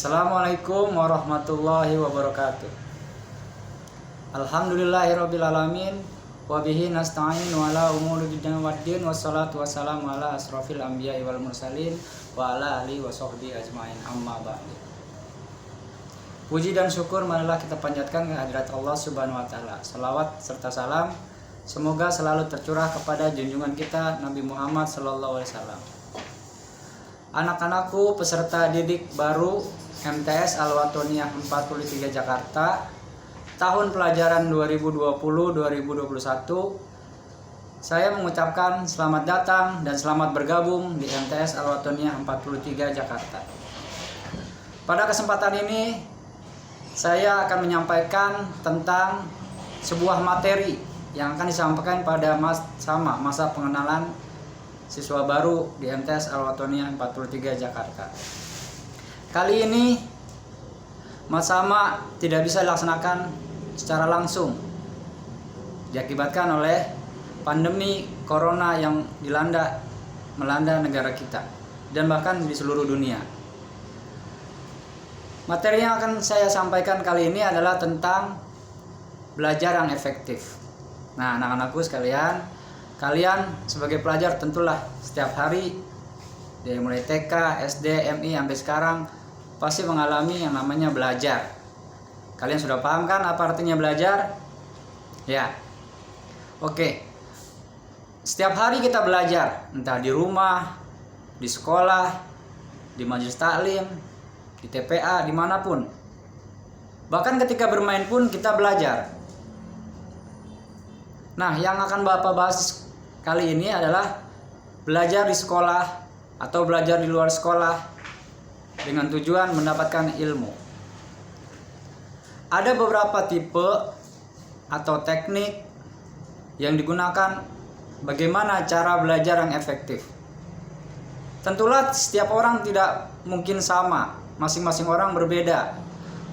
Assalamualaikum warahmatullahi wabarakatuh. Alhamdulillahirabbil alamin wa bihi nasta'in wa ala umuri dunya waddin wassalatu wassalamu ala asrofil anbiya'i wal mursalin wa ala alihi wa sahbihi ajmain amma ba'du. Puji dan syukur marilah kita panjatkan ke hadirat Allah Subhanahu wa taala. Salawat serta salam semoga selalu tercurah kepada junjungan kita Nabi Muhammad sallallahu alaihi wasallam. Anak-anakku peserta didik baru MTS Al-Watoniyah 43 Jakarta tahun pelajaran 2020-2021, saya mengucapkan selamat datang dan selamat bergabung di MTS Al-Watoniyah 43 Jakarta. Pada kesempatan ini saya akan menyampaikan tentang sebuah materi yang akan disampaikan pada masa pengenalan siswa baru di MTS Al-Watoniyah 43 Jakarta. Kali ini Masama tidak bisa dilaksanakan secara langsung diakibatkan oleh pandemi corona yang melanda negara kita dan bahkan di seluruh dunia. Materi yang akan saya sampaikan kali ini adalah tentang belajar yang efektif. Nah, anak-anakku sekalian, kalian sebagai pelajar tentulah setiap hari dari mulai TK, SD, MI sampai sekarang pasti mengalami yang namanya belajar. Kalian sudah paham kan apa artinya belajar? Ya. Oke. Setiap hari kita belajar, entah di rumah, di sekolah, di majelis taklim, di TPA, dimanapun. Bahkan ketika bermain pun kita belajar. Nah, yang akan Bapak bahas kali ini adalah belajar di sekolah atau belajar di luar sekolah dengan tujuan mendapatkan ilmu. Ada beberapa tipe atau teknik yang digunakan bagaimana cara belajar yang efektif. Tentulah setiap orang tidak mungkin sama, masing-masing orang berbeda.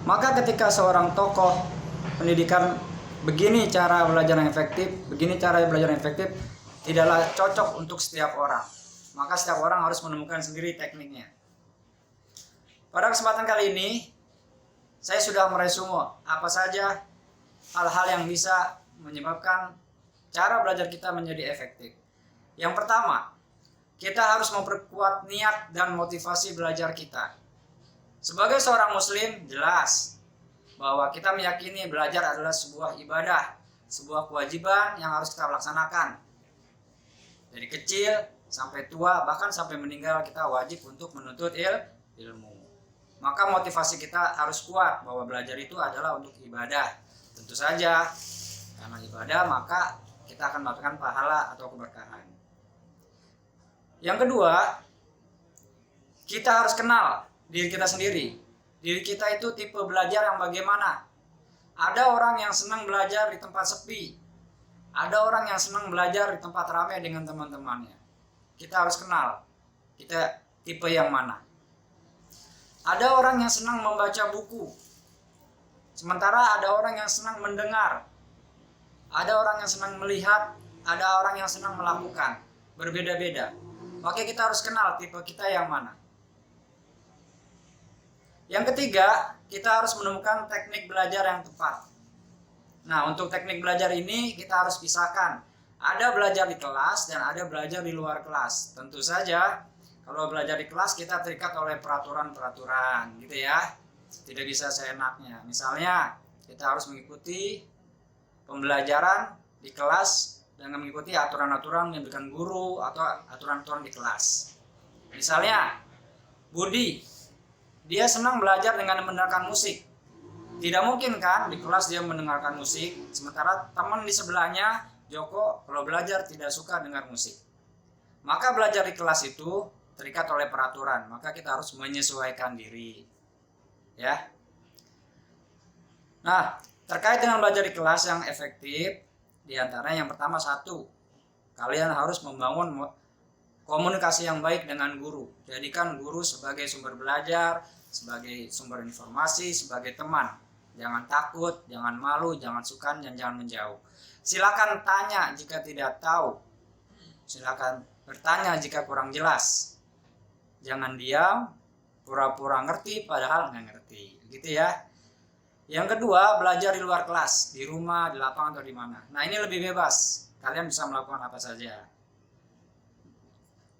Maka ketika seorang tokoh pendidikan begini cara belajar yang efektif, begini cara belajar yang efektif, tidaklah cocok untuk setiap orang. Maka setiap orang harus menemukan sendiri tekniknya. Pada kesempatan kali ini, saya sudah meresume apa saja hal-hal yang bisa menyebabkan cara belajar kita menjadi efektif. Yang pertama, kita harus memperkuat niat dan motivasi belajar kita. Sebagai seorang muslim, jelas bahwa kita meyakini belajar adalah sebuah ibadah, sebuah kewajiban yang harus kita laksanakan. Dari kecil sampai tua, bahkan sampai meninggal kita wajib untuk menuntut ilmu. Maka motivasi kita harus kuat bahwa belajar itu adalah untuk ibadah. Tentu saja karena ibadah maka kita akan mendapatkan pahala atau keberkahan. Yang kedua, kita harus kenal diri kita sendiri. Diri kita itu tipe belajar yang bagaimana. Ada orang yang senang belajar di tempat sepi. Ada orang yang senang belajar di tempat ramai dengan teman-temannya. Kita harus kenal kita tipe yang mana. Ada orang yang senang membaca buku, sementara ada orang yang senang mendengar. Ada orang yang senang melihat, ada orang yang senang melakukan. Berbeda-beda. Maka kita harus kenal tipe kita yang mana. Yang ketiga, kita harus menemukan teknik belajar yang tepat. Nah, untuk teknik belajar ini kita harus pisahkan. Ada belajar di kelas dan ada belajar di luar kelas. Tentu saja kalau belajar di kelas kita terikat oleh peraturan-peraturan gitu ya. Tidak bisa seenaknya. Misalnya kita harus mengikuti pembelajaran di kelas dengan mengikuti aturan-aturan yang diberikan guru atau aturan-aturan di kelas. Misalnya Budi, dia senang belajar dengan mendengarkan musik. Tidak mungkin kan di kelas dia mendengarkan musik, sementara teman di sebelahnya Joko kalau belajar tidak suka dengar musik. Maka belajar di kelas itu terikat oleh peraturan, maka kita harus menyesuaikan diri. Ya. Nah, terkait dengan belajar di kelas yang efektif, diantaranya yang pertama kalian harus membangun komunikasi yang baik dengan guru. Jadikan guru sebagai sumber belajar, sebagai sumber informasi, sebagai teman. Jangan takut, jangan malu, jangan sungkan, dan jangan menjauh. Silakan tanya jika tidak tahu. Silakan bertanya jika kurang jelas. Jangan diam, pura-pura ngerti padahal nggak ngerti, gitu ya. Yang kedua, belajar di luar kelas, di rumah, di lapangan, atau di mana. Nah, ini lebih bebas, kalian bisa melakukan apa saja.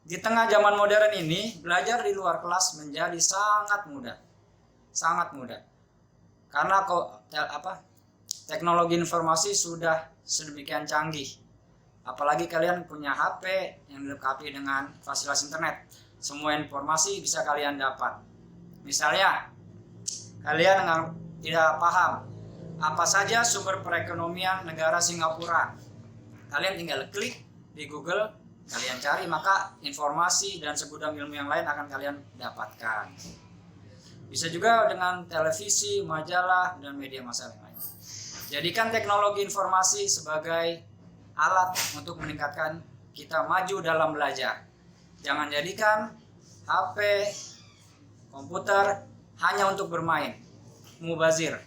Di tengah zaman modern ini, belajar di luar kelas menjadi sangat mudah, sangat mudah. Karena teknologi informasi sudah sedemikian canggih. Apalagi kalian punya HP yang dilengkapi dengan fasilitas internet. Semua informasi bisa kalian dapat. Misalnya, kalian tidak paham apa saja sumber perekonomian negara Singapura. Kalian tinggal klik di Google, kalian cari, maka informasi dan segudang ilmu yang lain akan kalian dapatkan. Bisa juga dengan televisi, majalah, dan media massa yang lain. Jadikan teknologi informasi sebagai alat untuk meningkatkan kita maju dalam belajar. Jangan jadikan HP, komputer hanya untuk bermain, mubazir,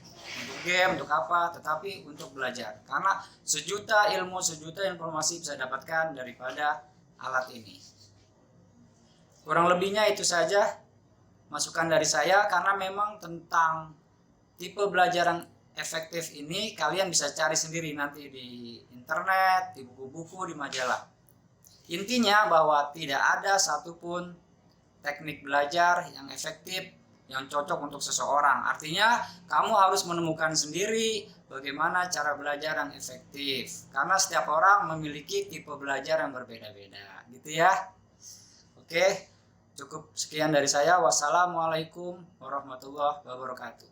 untuk game, untuk apa, tetapi untuk belajar. Karena sejuta ilmu, sejuta informasi bisa dapatkan daripada alat ini. Kurang lebihnya itu saja masukan dari saya, karena memang tentang tipe belajar yang efektif ini kalian bisa cari sendiri nanti di internet, di buku-buku, di majalah. Intinya bahwa tidak ada satupun teknik belajar yang efektif yang cocok untuk seseorang. Artinya kamu harus menemukan sendiri bagaimana cara belajar yang efektif, karena setiap orang memiliki tipe belajar yang berbeda-beda, gitu ya. Oke, cukup sekian dari saya. Wassalamualaikum warahmatullahi wabarakatuh.